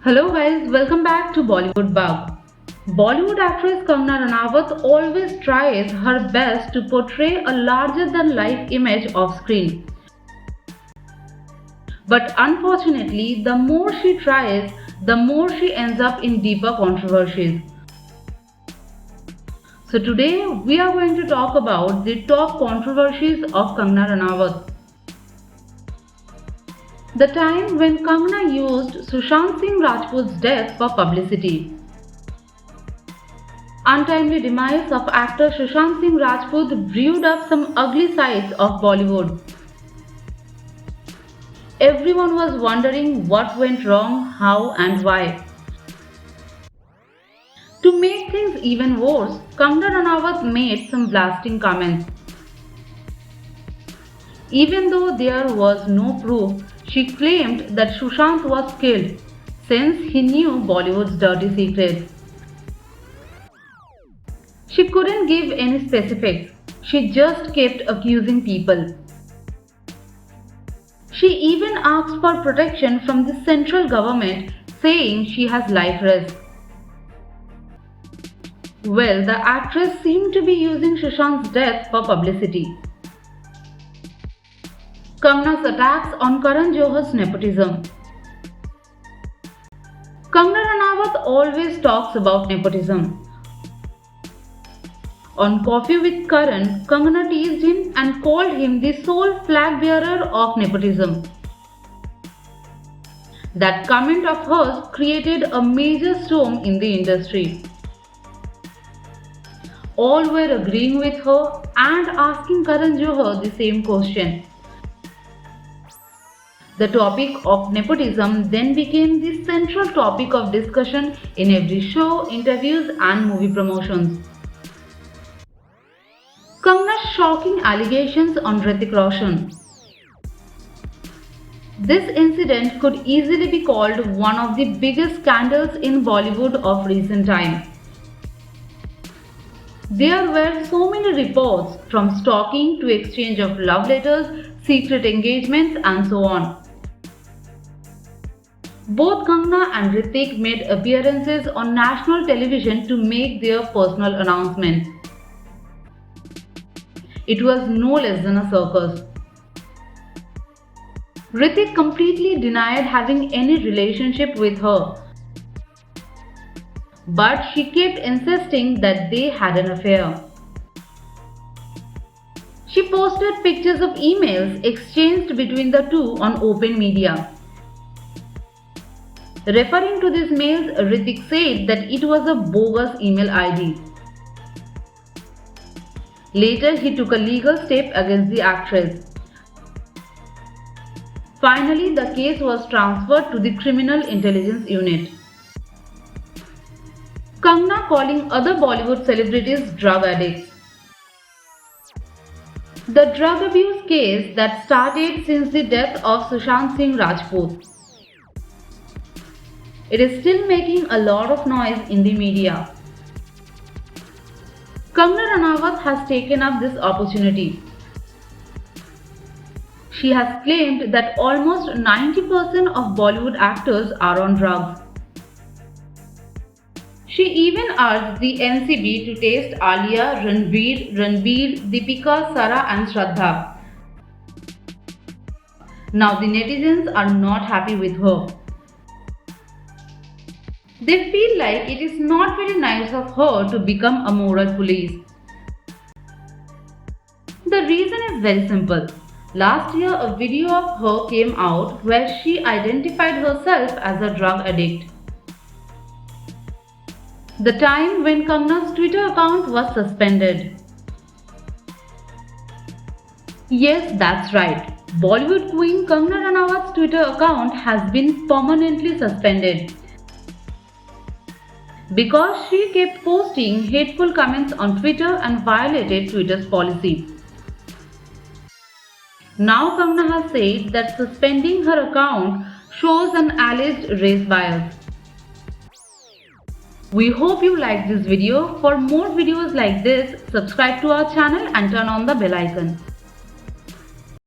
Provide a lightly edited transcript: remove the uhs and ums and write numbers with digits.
Hello guys, welcome back to Bollywood Bug. Bollywood actress Kangana Ranaut always tries her best to portray a larger than life image off screen. But unfortunately, the more she tries, the more she ends up in deeper controversies. So today we are going to talk about the top controversies of Kangana Ranaut. The time when Kangana used Sushant Singh Rajput's death for publicity. Untimely demise of actor Sushant Singh Rajput brewed up some ugly sides of Bollywood. Everyone was wondering what went wrong, how and why. To make things even worse, Kangana Ranaut made some blasting comments. Even though there was no proof, she claimed that Sushant was killed since he knew Bollywood's dirty secrets. She couldn't give any specifics, she just kept accusing people. She even asked for protection from the central government, saying she has life risk. Well, the actress seemed to be using Sushant's death for publicity. Kangana's attacks on Karan Johar's nepotism. Kangana Ranaut always talks about nepotism. On Coffee with Karan, Kangana teased him and called him the sole flag bearer of nepotism. That comment of hers created a major storm in the industry. All were agreeing with her and asking Karan Johar the same question. The topic of nepotism then became the central topic of discussion in every show, interviews and movie promotions. Kangana's shocking allegations on Hrithik Roshan. This incident could easily be called one of the biggest scandals in Bollywood of recent time. There were so many reports, from stalking to exchange of love letters, secret engagements and so on. Both Kangana and Hrithik made appearances on national television to make their personal announcements. It was no less than a circus. Hrithik completely denied having any relationship with her, but she kept insisting that they had an affair. She posted pictures of emails exchanged between the two on open media. Referring to these mails, Hrithik said that it was a bogus email ID. Later, he took a legal step against the actress. Finally, the case was transferred to the Criminal Intelligence Unit. Kangana calling other Bollywood celebrities drug addicts. The drug abuse case that started since the death of Sushant Singh Rajput. It is still making a lot of noise in the media. Kangana Ranaut has taken up this opportunity. She has claimed that almost 90% of Bollywood actors are on drugs. She even urged the NCB to test Alia, Ranveer, Deepika, Sara and Shraddha. Now the netizens are not happy with her. They feel like it is not very nice of her to become a moral police. The reason is very simple. Last year, a video of her came out where she identified herself as a drug addict. The time when Kangana's Twitter account was suspended. Yes, that's right. Bollywood queen Kangana Ranaut's Twitter account has been permanently suspended because she kept posting hateful comments on Twitter and violated Twitter's policy. Now Kangana has said that suspending her account shows an alleged race bias. We hope you liked this video. For more videos like this, subscribe to our channel and turn on the bell icon.